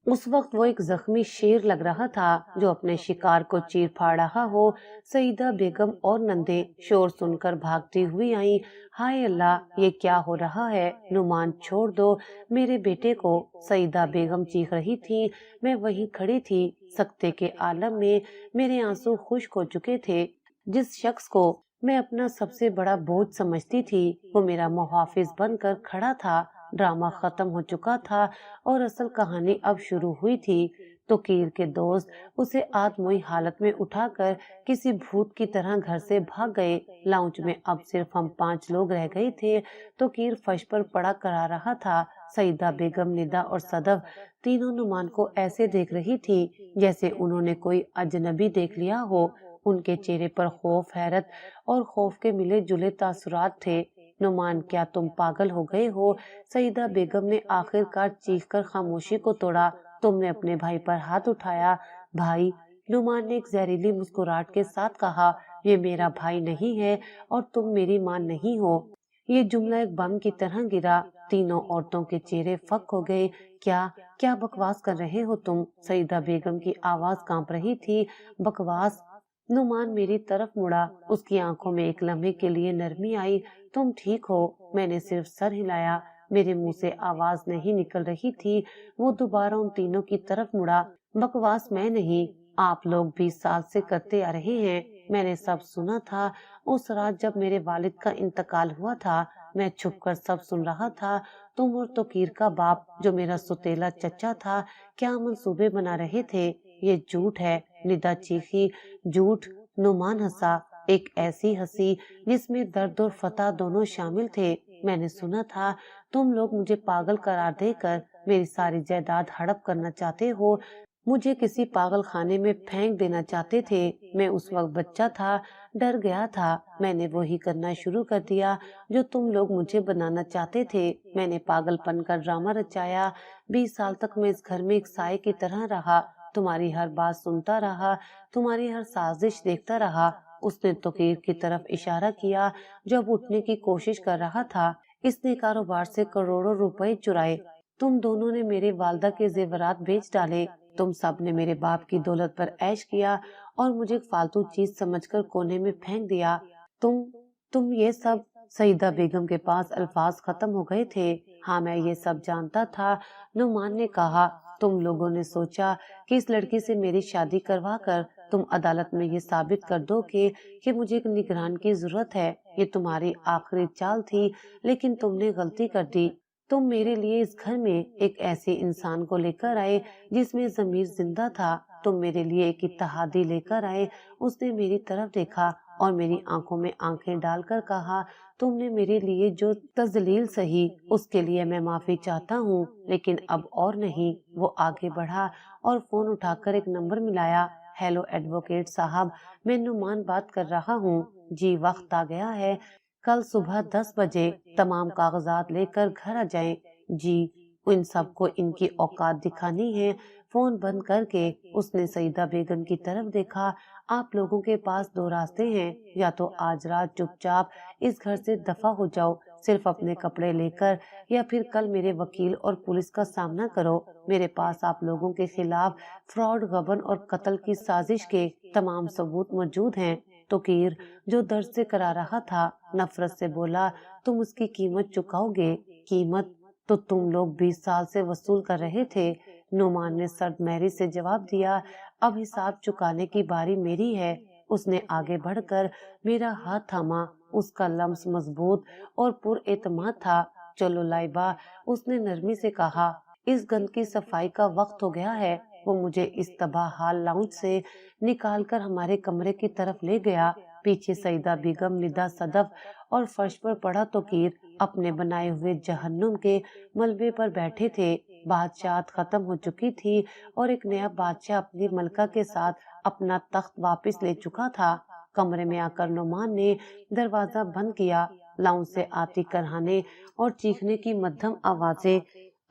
उस वक्त वो एक जख्मी शेर लग रहा था जो अपने शिकार को चीर फाड़ रहा हो। सईदा बेगम और नंदे शोर सुनकर भागती हुई आई। हाय अल्लाह, ये क्या हो रहा है? नुमान छोड़ दो मेरे बेटे को, सईदा बेगम चीख रही थी। मैं वहीं खड़ी थी, सकते के आलम में। मेरे आंसू खुश्क हो चुके थे। जिस शख्स को मैं अपना सबसे बड़ा बोझ समझती थी, वो मेरा मुहाफिज बनकर खड़ा था। ड्रामा खत्म हो चुका था और असल कहानी अब शुरू हुई थी। तो कीर के दोस्त उसे आधमोई हालत में उठाकर किसी भूत की तरह घर से भाग गए। लाउंज में अब सिर्फ हम 5 लोग रह गए थे। तो कीर फर्श पर पड़ा करा रहा था। सईदा बेगम, निदा और सदफ तीनों नुमान को ऐसे देख रही थी जैसे उन्होंने कोई अजनबी देख लिया हो। उनके चेहरे पर खौफ, हैरत और खौफ के मिले जुले तासुरात थे। नुमान, क्या तुम पागल हो गए हो? सईदा बेगम ने आखिरकार चीखकर खामोशी को तोड़ा। तुमने अपने भाई पर हाथ उठाया। भाई? नुमान ने एक जहरीली मुस्कुराहट के साथ कहा, ये मेरा भाई नहीं है और तुम मेरी माँ नहीं हो। ये जुमला एक बम की तरह गिरा। तीनों औरतों के चेहरे फक हो गए। क्या क्या बकवास कर रहे हो तुम? सईदा बेगम की आवाज कांप रही थी। बकवास? नुमान मेरी तरफ मुड़ा। उसकी आंखों में एक लम्हे के लिए नरमी आई। तुम ठीक हो? मैंने सिर्फ सर हिलाया। मेरे मुंह से आवाज नहीं निकल रही थी। वो दोबारा उन तीनों की तरफ मुड़ा। बकवास मैं नहीं, आप लोग 20 साल से करते आ रहे हैं। मैंने सब सुना था। उस रात जब मेरे वालिद का इंतकाल हुआ था, मैं छुपकर सब सुन रहा था। तुम और तोकीर का बाप, जो मेरा सुतेला चचा था, क्या मंसूबे बना रहे थे। ये झूठ है, निदा चीखी। झूठ? नुमान हंसा, एक ऐसी हंसी जिसमें दर्द और फतह दोनों शामिल थे। मैंने सुना था तुम लोग मुझे पागल करार देकर मेरी सारी जायदाद हड़प करना चाहते हो, मुझे किसी पागल खाने में फेंक देना चाहते थे। मैं उस वक्त बच्चा था, डर गया था। मैंने वही करना शुरू कर दिया जो तुम लोग मुझे बनाना चाहते थे। मैंने पागलपन का ड्रामा रचाया। 20 साल तक मैं इस घर में एक साए की तरह रहा, तुम्हारी हर बात सुनता रहा, तुम्हारी हर साजिश देखता रहा। उसने तोकीर की तरफ इशारा किया जो अब उठने की कोशिश कर रहा था। इसने कारोबार से करोड़ों रुपए चुराए। तुम दोनों ने मेरे वालदा के जेवरात बेच डाले। तुम सब ने मेरे बाप की दौलत पर ऐश किया और मुझे एक फालतू चीज समझकर कोने में फेंक दिया। तुम तुम ये सब? सईदा बेगम के पास अल्फाज खत्म हो गए थे। हाँ, मैं ये सब जानता था। नुमान ने कहा, तुम लोगों ने सोचा कि इस लड़की से मेरी शादी करवा कर तुम अदालत में ये साबित कर दो कि मुझे एक निगरान की जरूरत है। ये तुम्हारी आखिरी चाल थी, लेकिन तुमने गलती कर दी। तुम मेरे लिए इस घर में एक ऐसे इंसान को लेकर आए जिसमें जमीर जिंदा था। तुम मेरे लिए एक इत्तेहादी लेकर आए। उसने मेरी तरफ देखा और मेरी आंखों में आंखें डालकर कहा, तुमने मेरे लिए जो तजलील सही, उसके लिए मैं माफी चाहता हूँ, लेकिन अब और नहीं। वो आगे बढ़ा और फोन उठाकर एक नंबर मिलाया। हेलो एडवोकेट साहब, मैं नुमान बात कर रहा हूँ। जी, वक्त आ गया है। कल सुबह 10 बजे तमाम कागजात लेकर घर आ जाएं। जी, इन सबको इनकी औकात दिखानी है। फोन बंद करके उसने सईदा बेगम की तरफ देखा। आप लोगों के पास 2 रास्ते हैं, या तो आज रात चुपचाप इस घर से दफा हो जाओ, सिर्फ अपने कपड़े लेकर, या फिर कल मेरे वकील और पुलिस का सामना करो। मेरे पास आप लोगों के खिलाफ फ्रॉड, गबन और कत्ल की साजिश के तमाम सबूत मौजूद हैं। तो कीर, जो दर्द से करा रहा था, नफरत से बोला, तुम उसकी कीमत चुकाओगे। कीमत तो तुम लोग 20 साल से वसूल कर रहे थे। नुमान ने सर्द महरी से जवाब दिया, अब हिसाब चुकाने की बारी मेरी है। उसने आगे बढ़कर मेरा हाथ थामा। उसका लम्स मजबूत और पुरएतमाद था। चलो लाइबा, उसने नरमी से कहा, इस गंद की सफाई का वक्त हो गया है। वो मुझे इस तबाह हाल लाउंज से निकालकर हमारे कमरे की तरफ ले गया। पीछे सईदा बेगम, निदा, सदफ और फर्श पर पड़ा तोकीर अपने बनाए हुए जहन्नुम के मलबे पर बैठे थे। बादशाहत खत्म हो चुकी थी और एक नया बादशाह अपनी मलका के साथ अपना तख्त वापस ले चुका था। कमरे में आकर नुमान ने दरवाजा बंद किया। लाउंज से आती करहाने और चीखने की मध्यम आवाजें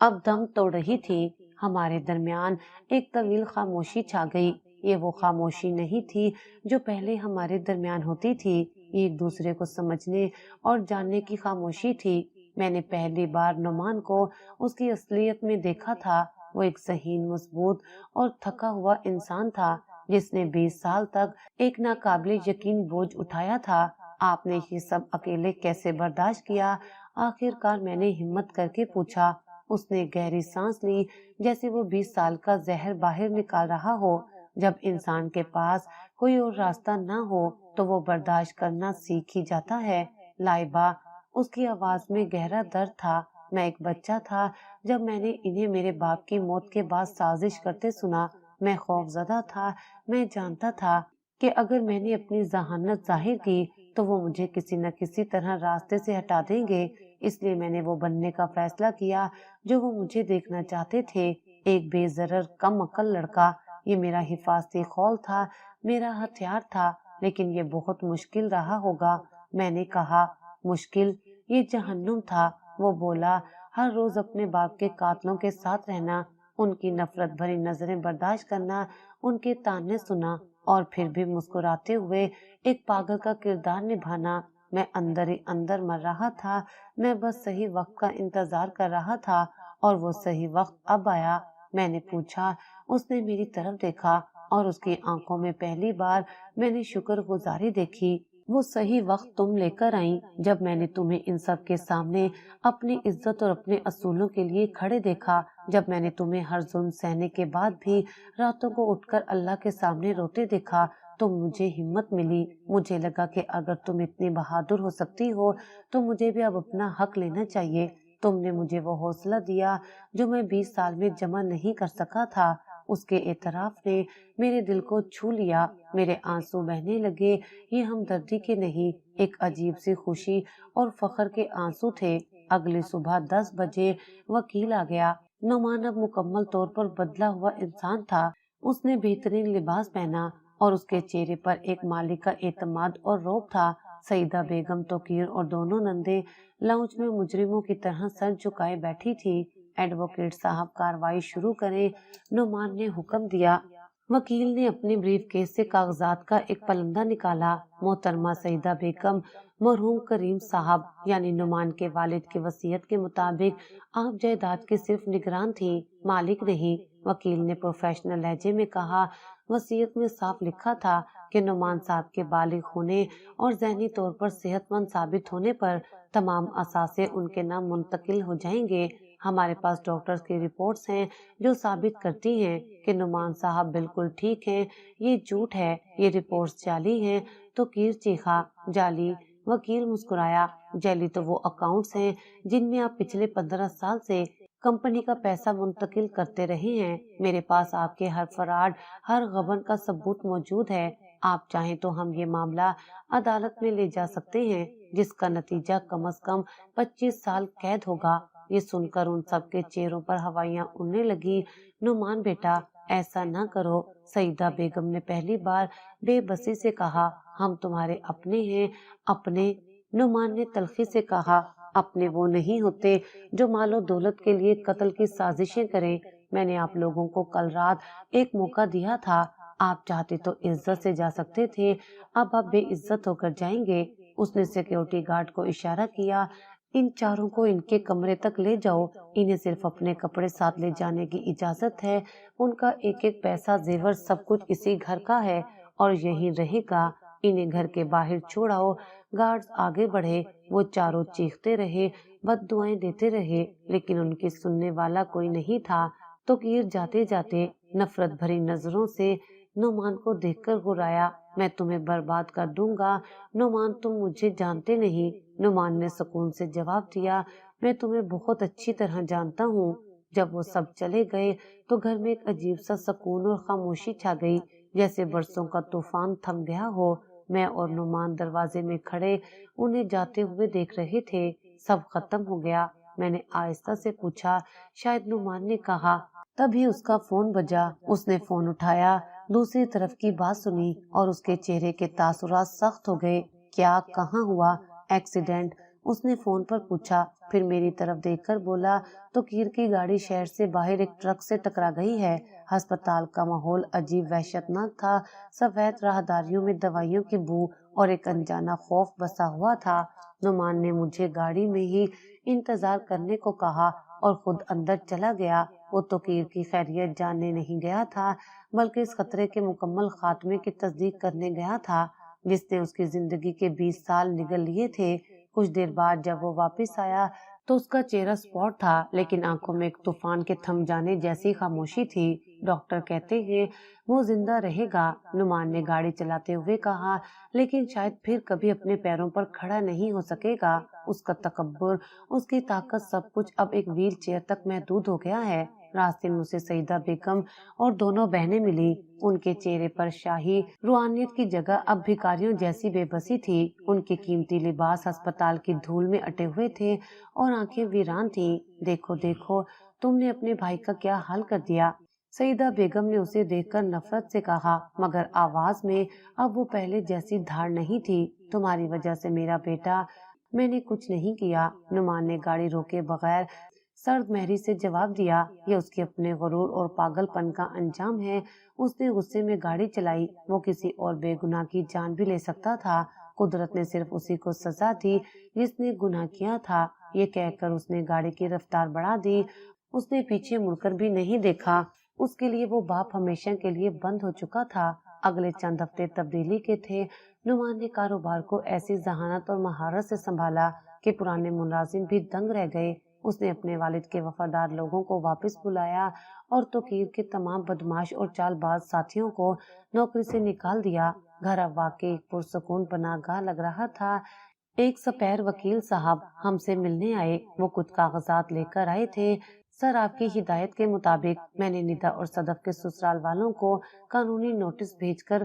अब दम तोड़ रही थी। हमारे दरमियान एक तवील खामोशी छा गई। ये वो खामोशी नहीं थी जो पहले हमारे दरमियान होती थी। ये एक दूसरे को समझने और जानने की खामोशी थी। मैंने पहली बार नुमान को उसकी असलियत में देखा था। وہ ایک ذہین، مضبوط اور تھکا ہوا انسان تھا جس نے 20 سال تک ایک ناقابل یقین بوجھ اٹھایا تھا۔ آپ نے یہ سب اکیلے کیسے برداشت کیا؟ آخر کار میں نے ہمت کر کے پوچھا۔ اس نے گہری سانس لی، جیسے وہ 20 سال کا زہر باہر نکال رہا ہو۔ جب انسان کے پاس کوئی اور راستہ نہ ہو تو وہ برداشت کرنا سیکھ ہی جاتا ہے۔ لائبہ، اس کی آواز میں گہرا درد تھا۔ میں ایک بچہ تھا جب میں نے انہیں میرے باپ کی موت کے بعد سازش کرتے سنا۔ میں خوف زدہ تھا۔ میں جانتا تھا کہ اگر میں نے اپنی ذہانت ظاہر کی تو وہ مجھے کسی نہ کسی طرح راستے سے ہٹا دیں گے۔ اس لیے میں نے وہ بننے کا فیصلہ کیا جو وہ مجھے دیکھنا چاہتے تھے، ایک بے ضرر، کم عقل لڑکا۔ یہ میرا حفاظتی خول تھا، میرا ہتھیار تھا، لیکن یہ بہت مشکل رہا ہوگا۔ میں نے کہا، مشکل؟ یہ جہنم تھا۔ وہ بولا، ہر روز اپنے باپ کے قاتلوں کے ساتھ رہنا، ان کی نفرت بھری نظریں برداشت کرنا، ان کے طعنے سنا اور پھر بھی مسکراتے ہوئے ایک پاگل کا کردار نبھانا۔ میں اندر ہی اندر مر رہا تھا۔ میں بس صحیح وقت کا انتظار کر رہا تھا اور وہ صحیح وقت اب آیا۔ میں نے پوچھا۔ اس نے میری طرف دیکھا اور اس کی آنکھوں میں پہلی بار میں نے شکر گزاری دیکھی۔ وہ صحیح وقت تم لے کر آئیں، جب میں نے تمہیں ان سب کے سامنے اپنی عزت اور اپنے اصولوں کے لیے کھڑے دیکھا، جب میں نے تمہیں ہر ظلم سہنے کے بعد بھی راتوں کو اٹھ کر اللہ کے سامنے روتے دیکھا تو مجھے ہمت ملی۔ مجھے لگا کہ اگر تم اتنی بہادر ہو سکتی ہو تو مجھے بھی اب اپنا حق لینا چاہیے۔ تم نے مجھے وہ حوصلہ دیا جو میں 20 سال میں جمع نہیں کر سکا تھا۔ اس کے اعتراف نے میرے دل کو چھو لیا۔ میرے آنسو بہنے لگے۔ یہ ہمدردی کے نہیں، ایک عجیب سی خوشی اور فخر کے آنسو تھے۔ اگلی صبح 10 بجے وکیل آ گیا۔ نعمان اب مکمل طور پر بدلا ہوا انسان تھا۔ اس نے بہترین لباس پہنا اور اس کے چہرے پر ایک مالک کا اعتماد اور رعب تھا۔ سعیدہ بیگم، توقیر اور دونوں نندیں لاؤنج میں مجرموں کی طرح سر جھکائے بیٹھی تھی۔ ایڈوکیٹ صاحب، کارروائی شروع کریں، نعمان نے حکم دیا۔ وکیل نے اپنے بریف کیس سے کاغذات کا ایک پلندہ نکالا۔ محترمہ سعیدہ بیگم، مرحوم کریم صاحب یعنی نعمان کے والد کی وصیت کے مطابق آپ جائیداد کے صرف نگران تھی، مالک نہیں۔ وکیل نے پروفیشنل لہجے میں کہا، وصیت میں صاف لکھا تھا کہ نعمان صاحب کے بالغ ہونے اور ذہنی طور پر صحت مند ثابت ہونے پر تمام اثاثے ان کے نام منتقل ہو جائیں گے۔ ہمارے پاس ڈاکٹرز کی رپورٹس ہیں جو ثابت کرتی ہیں کہ نعمان صاحب بالکل ٹھیک ہیں۔ یہ جھوٹ ہے، یہ رپورٹس جعلی ہیں۔ توقیر چیخا، جعلی؟ وکیل مسکرایا، جعلی تو وہ اکاؤنٹس ہیں جن میں آپ پچھلے 15 سال سے کمپنی کا پیسہ منتقل کرتے رہے ہیں۔ میرے پاس آپ کے ہر فراڈ، ہر غبن کا ثبوت موجود ہے۔ آپ چاہیں تو ہم یہ معاملہ عدالت میں لے جا سکتے ہیں، جس کا نتیجہ کم از کم 25 سال قید ہوگا۔ یہ سن کر ان سب کے چہروں پر ہوائیاں اڑنے لگی۔ نعمان بیٹا، ایسا نہ کرو، سعیدہ بیگم نے پہلی بار بے بسی سے کہا۔ ہم تمہارے اپنے ہیں۔ اپنے؟ نعمان نے تلخی سے کہا، اپنے وہ نہیں ہوتے جو مال و دولت کے لیے قتل کی سازشیں کریں۔ میں نے آپ لوگوں کو کل رات ایک موقع دیا تھا، آپ چاہتے تو عزت سے جا سکتے تھے، اب آپ بے عزت ہو کر جائیں گے۔ اس نے سیکیورٹی گارڈ کو اشارہ کیا، ان چاروں کو ان کے کمرے تک لے جاؤ، انہیں صرف اپنے کپڑے ساتھ لے جانے کی اجازت ہے، ان کا ایک ایک پیسہ، زیور، سب کچھ اسی گھر کا ہے اور یہی رہے گا، انہیں گھر کے باہر چھوڑاؤ۔ گارڈز آگے بڑھے، وہ چاروں چیختے رہے، بد دعائیں دیتے رہے، لیکن ان کی سننے والا کوئی نہیں تھا۔ توقیر جاتے جاتے نفرت بھری نظروں سے نعمان کو دیکھ کر گرایا، میں تمہیں برباد کر دوں گا۔ نعمان، تم مجھے جانتے نہیں۔ نعمان نے سکون سے جواب دیا، میں تمہیں بہت اچھی طرح جانتا ہوں۔ جب وہ سب چلے گئے تو گھر میں ایک عجیب سا سکون اور خاموشی چھا گئی، جیسے برسوں کا طوفان تھم گیا ہو۔ میں اور نعمان دروازے میں کھڑے انہیں جاتے ہوئے دیکھ رہے تھے۔ سب ختم ہو گیا؟ میں نے آہستہ سے پوچھا۔ شاید، نعمان نے کہا۔ تبھی اس کا فون بجا۔ اس نے فون اٹھایا، دوسری طرف کی بات سنی اور اس کے چہرے کے تاثرات سخت ہو گئے۔ کیا؟ کہاں ہوا ایکسیڈنٹ؟ اس نے فون پر پوچھا، پھر میری طرف دیکھ کر بولا، توقیر کی گاڑی شہر سے باہر ایک ٹرک سے ٹکرا گئی ہے۔ ہسپتال کا ماحول عجیب وحشتناک تھا، سفید راہداریوں میں دوائیوں کی بو اور ایک انجانا خوف بسا ہوا تھا۔ نعمان نے مجھے گاڑی میں ہی انتظار کرنے کو کہا اور خود اندر چلا گیا۔ وہ توقیر کی خیریت جاننے نہیں گیا تھا بلکہ اس خطرے کے مکمل خاتمے کی تصدیق کرنے گیا تھا جس نے اس کی زندگی کے 20 سال نگل لیے تھے۔ کچھ دیر بعد جب وہ واپس آیا تو اس کا چہرہ سپاٹ تھا لیکن آنکھوں میں ایک طوفان کے تھم جانے جیسی خاموشی تھی۔ ڈاکٹر کہتے ہیں وہ زندہ رہے گا، نعمان نے گاڑی چلاتے ہوئے کہا، لیکن شاید پھر کبھی اپنے پیروں پر کھڑا نہیں ہو سکے گا۔ اس کا تکبر، اس کی طاقت، سب کچھ اب ایک ویل چیئر تک محدود ہو گیا ہے۔ راستے میں اسے سعیدہ بیگم اور دونوں بہنیں ملی۔ ان کے چہرے پر شاہی روحانیت کی جگہ اب بھکاریوں جیسی بے بسی تھی۔ ان کے قیمتی لباس ہسپتال کی دھول میں اٹے ہوئے تھے اور آنکھیں ویران تھیں۔ دیکھو دیکھو، تم نے اپنے بھائی کا کیا حال کر دیا، سعیدہ بیگم نے اسے دیکھ کر نفرت سے کہا، مگر آواز میں اب وہ پہلے جیسی دھاڑ نہیں تھی۔ تمہاری وجہ سے میرا بیٹا۔ میں نے کچھ نہیں کیا، نعمان نے گاڑی روکے بغیر سرد مہری سے جواب دیا۔ یہ اس کے اپنے غرور اور پاگل پن کا انجام ہے۔ اس نے غصے میں گاڑی چلائی، وہ کسی اور بے گناہ کی جان بھی لے سکتا تھا۔ قدرت نے صرف اسی کو سزا دی جس نے گناہ کیا تھا۔ یہ کہہ کر اس نے گاڑی کی رفتار بڑھا دی۔ اس نے پیچھے مڑ کر بھی نہیں دیکھا۔ اس کے لیے وہ باپ ہمیشہ کے لیے بند ہو چکا تھا۔ اگلے چند ہفتے تبدیلی کے تھے۔ نعمان نے کاروبار کو ایسی ذہانت اور مہارت سے سنبھالا کہ پرانے ملازم بھی دنگ رہ گئے۔ اس نے اپنے والد کے وفادار لوگوں کو واپس بلایا اور توقیر کے تمام بدماش اور چال باز ساتھیوں کو نوکری سے نکال دیا۔ گھر اب واقعی ایک پرسکون پناہ گاہ لگ رہا تھا۔ ایک سپیر وکیل صاحب ہم سے ملنے آئے۔ وہ کچھ کاغذات لے کر آئے تھے۔ سر، آپ کی ہدایت کے مطابق میں نے ندا اور صدف کے سسرال والوں کو قانونی نوٹس بھیج کر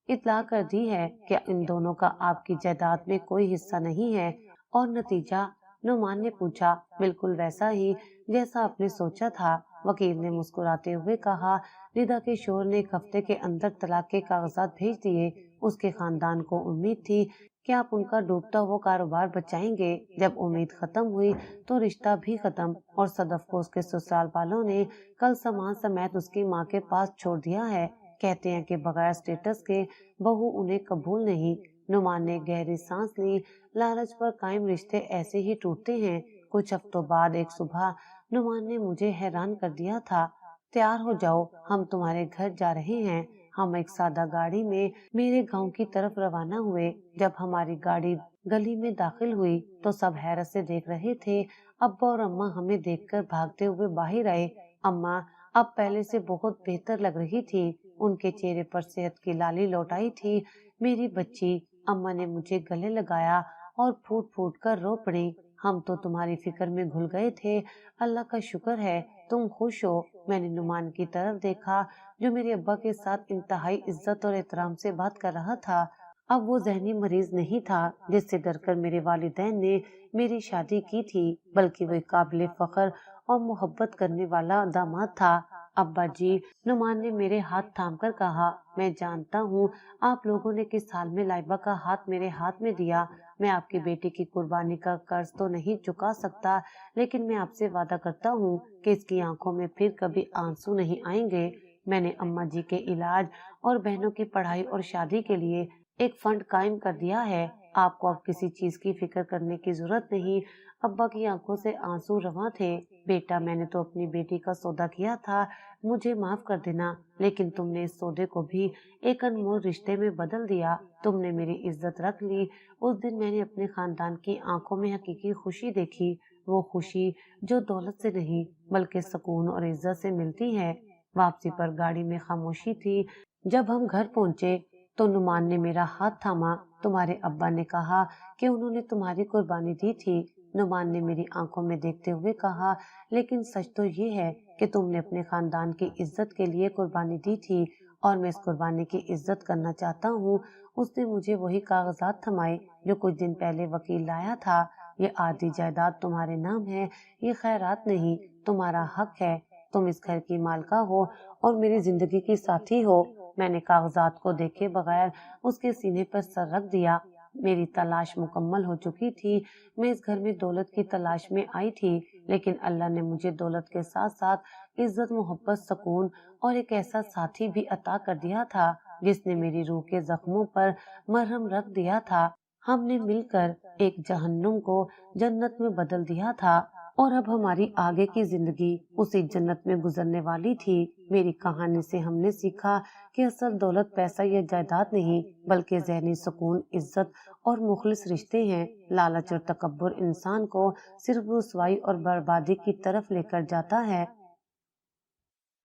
اطلاع کر دی ہے کہ ان دونوں کا آپ کی جائیداد میں کوئی حصہ نہیں ہے۔ اور نتیجہ؟ نعمان نے پوچھا۔ بالکل ویسا ہی جیسا آپ نے سوچا تھا، وکیل نے مسکراتے ہوئے کہا۔ ندا کے شوہر نے ایک ہفتے کے اندر طلاق کے کاغذات بھیج دیے۔ اس کے خاندان کو امید تھی کہ آپ ان کا ڈوبتا ہوا کاروبار بچائیں گے۔ جب امید ختم ہوئی تو رشتہ بھی ختم، اور صدف کو اس کے سسرال والوں نے کل سامان سمیت اس کی ماں کے پاس چھوڑ دیا ہے۔ کہتے ہیں کہ بغیر اسٹیٹس کے بہو انہیں قبول نہیں۔ نعمان نے گہری سانس لی۔ لالچ پر قائم رشتے ایسے ہی ٹوٹتے ہیں۔ کچھ ہفتوں بعد ایک صبح نعمان نے مجھے حیران کر دیا تھا۔ تیار ہو جاؤ، ہم تمہارے گھر جا رہے ہیں۔ ہم ایک سادہ گاڑی میں میرے گاؤں کی طرف روانہ ہوئے۔ جب ہماری گاڑی گلی میں داخل ہوئی تو سب حیرت سے دیکھ رہے تھے۔ ابا اور اماں ہمیں دیکھ کر بھاگتے ہوئے باہر آئے۔ اماں اب پہلے سے بہت بہتر لگ رہی تھی۔ ان کے چہرے پر صحت کی لالی لوٹ آئی تھی۔ میری بچی، اماں نے مجھے گلے لگایا اور پھوٹ پھوٹ کر رو پڑی۔ ہم تو تمہاری فکر میں گھل گئے تھے۔ اللہ کا شکر ہے تم خوش ہو۔ میں نے نعمان کی طرف دیکھا جو میرے ابا کے ساتھ انتہائی عزت اور احترام سے بات کر رہا تھا۔ اب وہ ذہنی مریض نہیں تھا جس سے ڈر کر میرے والدین نے میری شادی کی تھی، بلکہ وہ ایک قابل فخر اور محبت کرنے والا داماد تھا۔ ابا جی، نعمان نے میرے ہاتھ تھام کر کہا، میں جانتا ہوں آپ لوگوں نے کس حال میں لائبہ کا ہاتھ میرے ہاتھ میں دیا۔ میں آپ کی بیٹی کی قربانی کا قرض تو نہیں چکا سکتا، لیکن میں آپ سے وعدہ کرتا ہوں کہ اس کی آنکھوں میں پھر کبھی آنسو نہیں آئیں گے۔ میں نے اماں جی کے علاج اور بہنوں کی پڑھائی اور شادی کے لیے ایک فنڈ قائم کر دیا ہے۔ آپ کو اب کسی چیز کی فکر کرنے کی ضرورت نہیں۔ ابا کی آنکھوں سے آنسو رواں تھے۔ بیٹا، میں نے تو اپنی بیٹی کا سودا کیا تھا، مجھے معاف کر دینا، لیکن تم نے اس سودے کو بھی ایک انمول رشتے میں بدل دیا۔ تم نے میری عزت رکھ لی۔ اس دن میں نے اپنے خاندان کی آنکھوں میں حقیقی خوشی دیکھی، وہ خوشی جو دولت سے نہیں بلکہ سکون اور عزت سے ملتی ہے۔ واپسی پر گاڑی میں خاموشی تھی۔ جب ہم گھر پہنچے تو نعمان نے میرا ہاتھ تھاما۔ تمہارے ابا نے کہا کہ انہوں نے تمہاری قربانی دی تھی، نعمان نے میری آنکھوں میں دیکھتے ہوئے کہا، لیکن سچ تو یہ ہے کہ تم نے اپنے خاندان کی عزت کے لیے قربانی دی تھی، اور میں اس قربانی کی عزت کرنا چاہتا ہوں۔ اس نے مجھے وہی کاغذات تھمائے جو کچھ دن پہلے وکیل لایا تھا۔ یہ آدھی جائیداد تمہارے نام ہے، یہ خیرات نہیں، تمہارا حق ہے۔ تم اس گھر کی مالکہ ہو اور میری زندگی کی ساتھی ہو۔ میں نے کاغذات کو دیکھے بغیر اس کے سینے پر سر رکھ دیا۔ میری تلاش مکمل ہو چکی تھی۔ میں اس گھر میں دولت کی تلاش میں آئی تھی، لیکن اللہ نے مجھے دولت کے ساتھ ساتھ عزت، محبت، سکون اور ایک ایسا ساتھی بھی عطا کر دیا تھا جس نے میری روح کے زخموں پر مرہم رکھ دیا تھا۔ ہم نے مل کر ایک جہنم کو جنت میں بدل دیا تھا۔ اور اب ہماری آگے کی زندگی اسی جنت میں گزرنے والی تھی۔ میری کہانی سے ہم نے سیکھا کہ اصل دولت پیسہ یا جائیداد نہیں بلکہ ذہنی سکون، عزت اور مخلص رشتے ہیں۔ لالچ اور تکبر انسان کو صرف رسوائی اور بربادی کی طرف لے کر جاتا ہے۔